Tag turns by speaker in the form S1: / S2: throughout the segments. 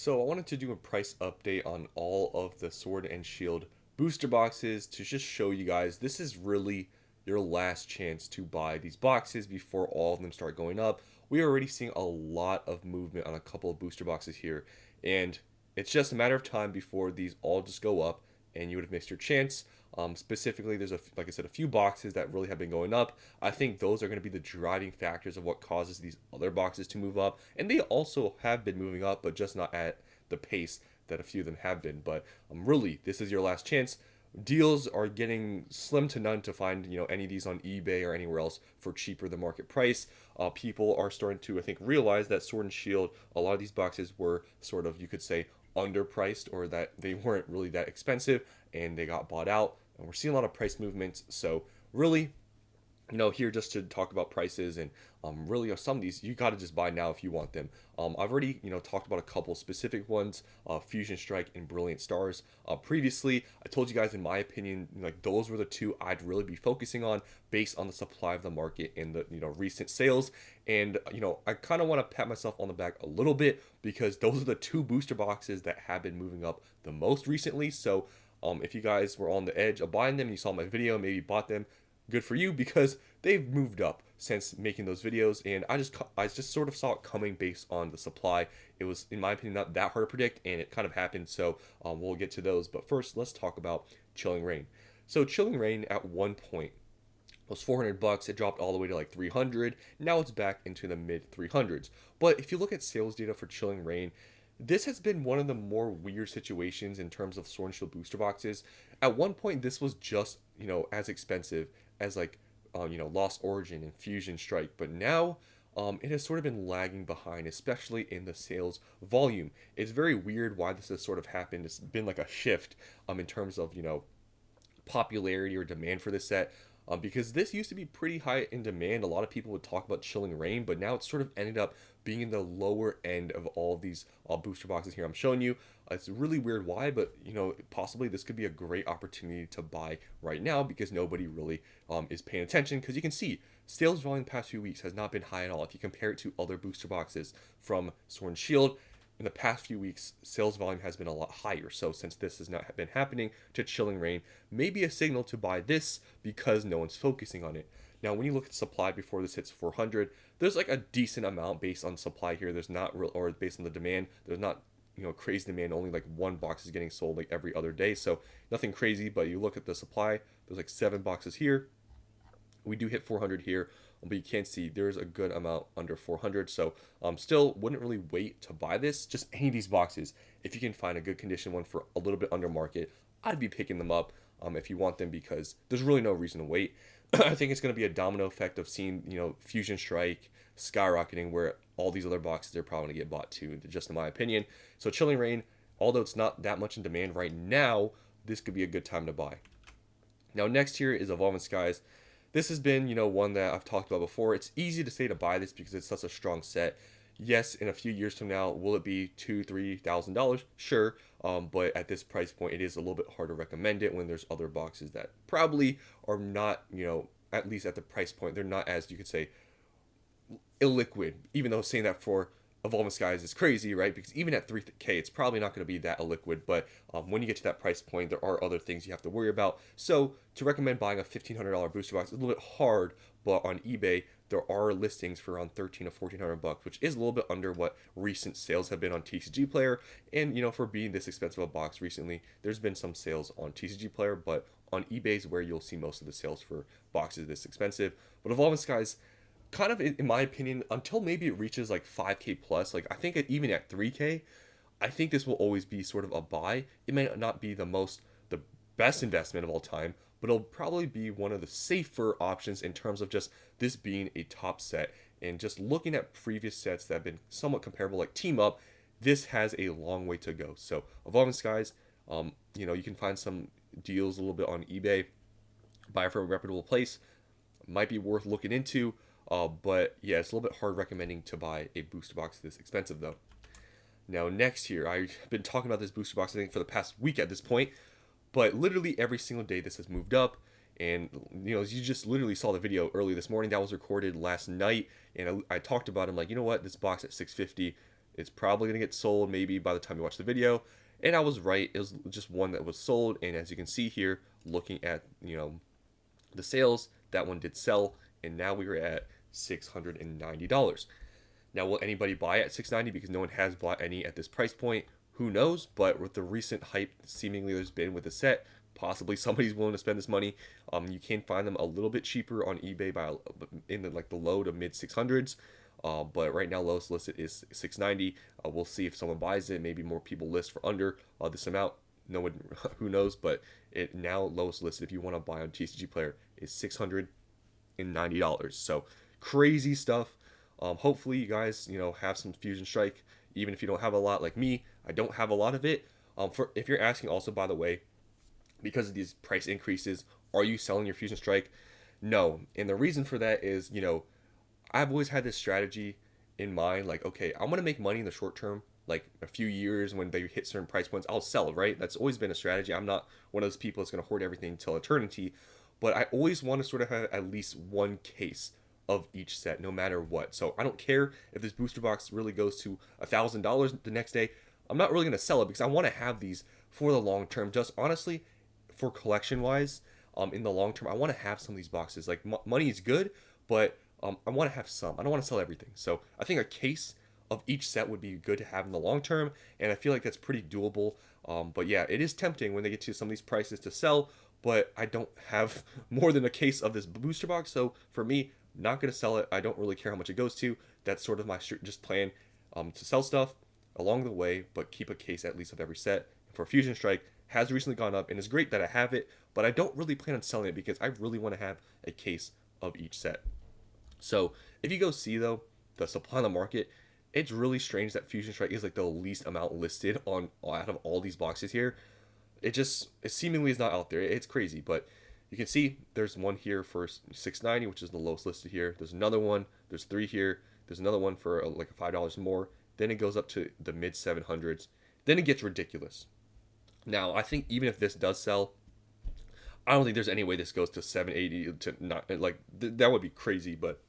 S1: So I wanted to do a price update on all of the Sword and Shield booster boxes to just show you guys this is really your last chance to buy these boxes before all of them start going up. We are already seeing a lot of movement on a couple of booster boxes here, and it's just a matter of time before these all just go up and you would have missed your chance. Specifically, there's like I said, a few boxes that really have been going up. I think those are going to be the driving factors of what causes these other boxes to move up, and they also have been moving up, but just not at the pace that a few of them have been. But really, this is your last chance. Deals are getting slim to none to find any of these on eBay or anywhere else for cheaper than market price. People are starting to, I think, realize that Sword and Shield, a lot of these boxes were sort of, you could say, underpriced, or that they weren't really that expensive and they got bought out, and we're seeing a lot of price movements. So really, here just to talk about prices, and really some of these you got to just buy now if you want them. I've already talked about a couple specific ones, Fusion Strike and Brilliant Stars. Previously, I told you guys, in my opinion, like those were the two I'd really be focusing on based on the supply of the market and the recent sales. And I kind of want to pat myself on the back a little bit because those are the two booster boxes that have been moving up the most recently. So if you guys were on the edge of buying them and you saw my video, maybe bought them, good for you, because they've moved up since making those videos, and I just sort of saw it coming based on the supply. It was, in my opinion, not that hard to predict, and it kind of happened. So we'll get to those, but first let's talk about Chilling Reign. So Chilling Reign at one point was $400. It dropped all the way to like 300. Now it's back into the mid 300s. But if you look at sales data for Chilling Reign, this has been one of the more weird situations in terms of Sword and Shield booster boxes. At one point, this was just as expensive as like Lost Origin and Fusion Strike, but now it has sort of been lagging behind, especially in the sales volume. It's very weird why this has sort of happened. It's been like a shift in terms of popularity or demand for this set. Because this used to be pretty high in demand. A lot of people would talk about Chilling Reign, but now it's sort of ended up being in the lower end of all of these booster boxes here I'm showing you. It's really weird why, but possibly this could be a great opportunity to buy right now because nobody really is paying attention. Because you can see sales volume the past few weeks has not been high at all. If you compare it to other booster boxes from Sword and Shield, in the past few weeks, sales volume has been a lot higher. So since this has not been happening to Chilling Reign, maybe a signal to buy this because no one's focusing on it. Now, when you look at supply before this hits 400, there's like a decent amount based on supply here. There's not real, or based on the demand, there's not crazy demand. Only like one box is getting sold like every other day, so nothing crazy. But you look at the supply, there's like 7 boxes here. We do hit 400 here, but you can't see there's a good amount under 400. So still wouldn't really wait to buy this. Just any of these boxes, if you can find a good condition one for a little bit under market, I'd be picking them up if you want them, because there's really no reason to wait. I think it's going to be a domino effect of seeing Fusion Strike skyrocketing, where all these other boxes are probably going to get bought too, just in my opinion. So Chilling Reign, although it's not that much in demand right now, this could be a good time to buy. Now next here is Evolving Skies. This has been, one that I've talked about before. It's easy to say to buy this because it's such a strong set. Yes, in a few years from now, will it be $2,000-$3,000? Sure, but at this price point, it is a little bit hard to recommend it when there's other boxes that probably are not, at least at the price point, they're not as, you could say, illiquid. Even though saying that for Evolving Skies is crazy, right? Because even at 3K, it's probably not going to be that illiquid. But when you get to that price point, there are other things you have to worry about. So to recommend buying a $1,500 booster box is a little bit hard. But on eBay, there are listings for around $1,300 to $1,400, which is a little bit under what recent sales have been on TCG Player. And for being this expensive a box recently, there's been some sales on TCG Player, but on eBay is where you'll see most of the sales for boxes this expensive. But Evolving Skies, kind of, in my opinion, until maybe it reaches like 5K plus, like I think even at 3K, I think this will always be sort of a buy. It may not be the best investment of all time, but it'll probably be one of the safer options in terms of just this being a top set. And just looking at previous sets that have been somewhat comparable, like Team Up, this has a long way to go. So Evolving Skies, you can find some deals a little bit on eBay, buy from a reputable place, might be worth looking into. But yeah, it's a little bit hard recommending to buy a booster box this expensive though. Now next here, I've been talking about this booster box I think for the past week at this point, but literally every single day this has moved up. And you just literally saw the video early this morning that was recorded last night, and I talked about it. I'm like, this box at 650, It's probably going to get sold maybe by the time you watch the video. And I was right. It was just one that was sold. And as you can see here, looking at, the sales, that one did sell. And now we were at $690. Now, will anybody buy at $690? Because no one has bought any at this price point. Who knows? But with the recent hype seemingly there's been with the set, possibly somebody's willing to spend this money. You can find them a little bit cheaper on eBay by in the low to mid 600s. But right now, lowest listed is $690. We'll see if someone buys it. Maybe more people list for under this amount. No one, who knows? But it now lowest listed if you want to buy on TCG Player is $690. So crazy stuff. Hopefully you guys have some Fusion Strike, even if you don't have a lot like me. I don't have a lot of it. For if you're asking also, by the way, because of these price increases, are you selling your Fusion Strike? No, and the reason for that is I've always had this strategy in mind, like, okay, I want to make money in the short term, like a few years when they hit certain price points, I'll sell, right? That's always been a strategy. I'm not one of those people that's going to hoard everything till eternity, but I always want to sort of have at least one case of each set, no matter what. So I don't care if this booster box really goes to $1,000 the next day. I'm not really going to sell it because I want to have these for the long term. Just honestly, for collection wise, in the long term, I want to have some of these boxes. Like money is good, but I want to have some. I don't want to sell everything. So I think a case of each set would be good to have in the long term, and I feel like that's pretty doable. But yeah, it is tempting when they get to some of these prices to sell, but I don't have more than a case of this booster box. So for me, not going to sell it. I don't really care how much it goes to. That's sort of my just plan to sell stuff along the way, but keep a case at least of every set. For Fusion Strike, has recently gone up, and it's great that I have it, but I don't really plan on selling it because I really want to have a case of each set. So if you go see though the supply on the market, it's really strange that Fusion Strike is like the least amount listed on out of all these boxes here. It seemingly is not out there. It's crazy, but you can see there's one here for $690, which is the lowest listed here. There's another one. There's 3 here. There's another one for like $5 more. Then it goes up to the mid 700s. Then it gets ridiculous. Now I think even if this does sell, I don't think there's any way this goes to 780 to not like that would be crazy. But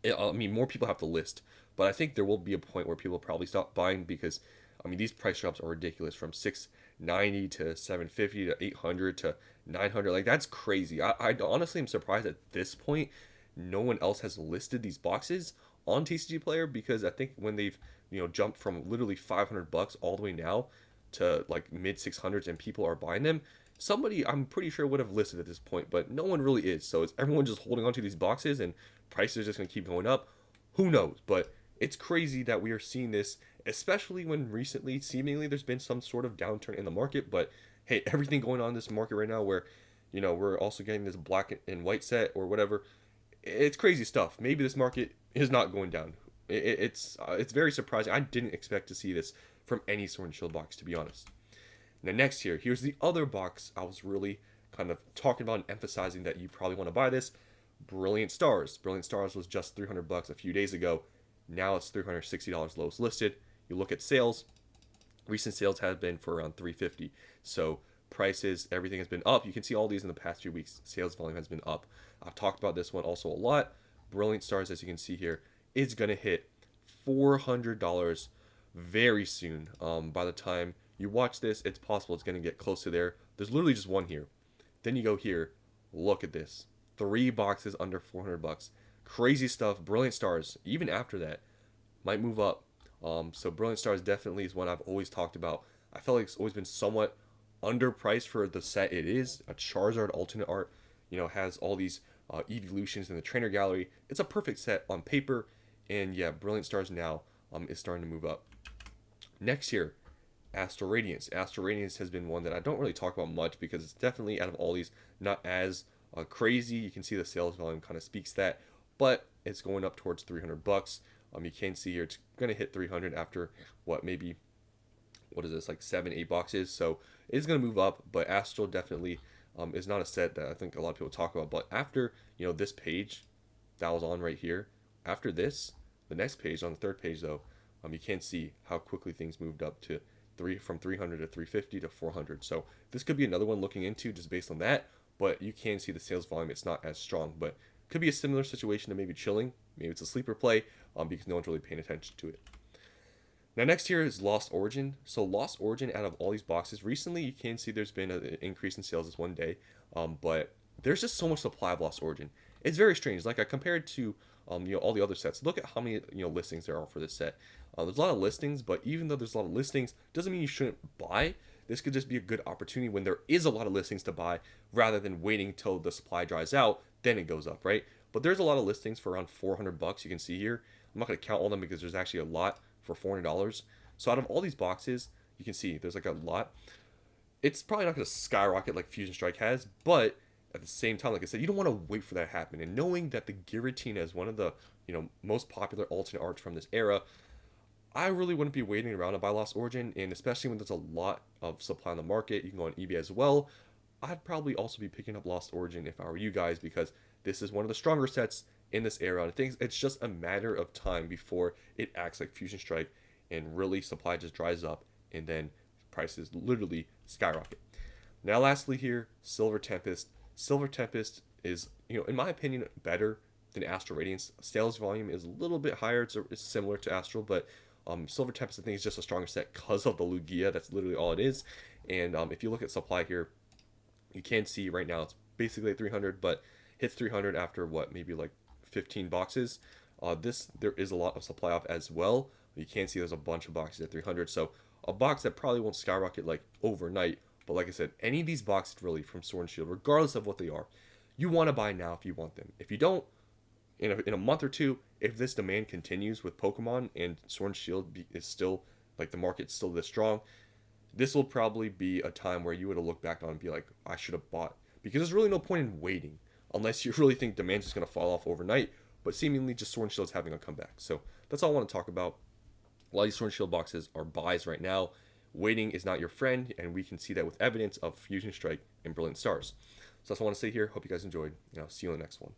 S1: I mean, more people have to list. But I think there will be a point where people probably stop buying because I mean these price drops are ridiculous, from 690 to 750 to 800 to 900. Like that's crazy. I honestly am surprised at this point no one else has listed these boxes on TCG Player, because I think when they've jumped from literally $500 all the way now to like mid 600s and people are buying them, somebody I'm pretty sure would have listed at this point, but no one really is. So it's everyone just holding on to these boxes and prices are just going to keep going up. Who knows? But it's crazy that we are seeing this, especially when recently seemingly there's been some sort of downturn in the market. But hey, everything going on in this market right now where we're also getting this black and white set or whatever, it's crazy stuff. Maybe this market is not going down. It's very surprising. I didn't expect to see this from any Sword and Shield box, to be honest. Now next here's the other box I was really kind of talking about and emphasizing that you probably want to buy this. Brilliant Stars. Brilliant Stars was just $300 a few days ago. Now it's $360 lowest listed. You look at sales. Recent sales have been for around $350. So prices, everything has been up. You can see all these in the past few weeks. Sales volume has been up. I've talked about this one also a lot. Brilliant Stars, as you can see here, is going to hit $400 very soon. By the time you watch this, it's possible it's going to get close to there. There's literally just one here. Then you go here. Look at this. 3 boxes under $400. Crazy stuff. Brilliant Stars, even after that, might move up. So Brilliant Stars definitely is one I've always talked about. I felt like it's always been somewhat underpriced for the set it is. A Charizard alternate art, has all these evolutions in the trainer gallery. It's a perfect set on paper. And yeah, Brilliant Stars now is starting to move up. Next here, Astral Radiance. Astral Radiance has been one that I don't really talk about much because it's definitely, out of all these, not as crazy. You can see the sales volume kind of speaks that, but it's going up towards $300. You can see here it's going to hit 300 after what is this, like 7-8 boxes. So it's going to move up, but Astral definitely is not a set that I think a lot of people talk about. But after this page that was on right here, after this, the next page, on the third page though, you can see how quickly things moved up to from 300 to 350 to 400. So this could be another one looking into just based on that. But you can see the sales volume, it's not as strong, but could be a similar situation to maybe Chilling. Maybe it's a sleeper play because no one's really paying attention to it. Now next here is Lost Origin. So Lost Origin, out of all these boxes, recently you can see there's been an increase in sales this one day, but there's just so much supply of Lost Origin. It's very strange. Like I compared to all the other sets. Look at how many listings there are for this set. There's a lot of listings, but even though there's a lot of listings, doesn't mean you shouldn't buy. This could just be a good opportunity when there is a lot of listings to buy, rather than waiting till the supply dries out, then it goes up, right? But there's a lot of listings for around 400 bucks. You can see here. I'm not going to count all them because there's actually a lot for $400. So out of all these boxes, you can see there's like a lot. It's probably not going to skyrocket like Fusion Strike has, but at the same time, like I said, you don't want to wait for that to happen. And knowing that the Giratina is one of the most popular alternate arts from this era, I really wouldn't be waiting around to buy Lost Origin, and especially when there's a lot of supply on the market. You can go on eBay as well. I'd probably also be picking up Lost Origin if I were you guys, because this is one of the stronger sets in this era. And I think it's just a matter of time before it acts like Fusion Strike and really supply just dries up, and then prices literally skyrocket. Now lastly here, Silver Tempest. Silver Tempest is, in my opinion, better than Astral Radiance. Sales volume is a little bit higher. It's similar to Astral, but Silver Tempest, I think, is just a stronger set because of the Lugia. That's literally all it is. And if you look at supply here, you can see right now it's basically at 300, but hits 300 after what, maybe like 15 boxes. There is a lot of supply off as well. You can see there's a bunch of boxes at 300, so a box that probably won't skyrocket like overnight. But like I said, any of these boxes really from Sword and Shield, regardless of what they are, you want to buy now if you want them. If you don't, in a month or two, if this demand continues with Pokemon and Sword and Shield is still, like the market's still this strong, this will probably be a time where you would have looked back on and be like, I should have bought. Because there's really no point in waiting unless you really think demand is going to fall off overnight. But seemingly just Sword and Shield is having a comeback. So that's all I want to talk about. A lot of these Sword and Shield boxes are buys right now. Waiting is not your friend, and we can see that with evidence of Fusion Strike and Brilliant Stars. So that's all I want to say here. Hope you guys enjoyed, and I'll see you in the next one.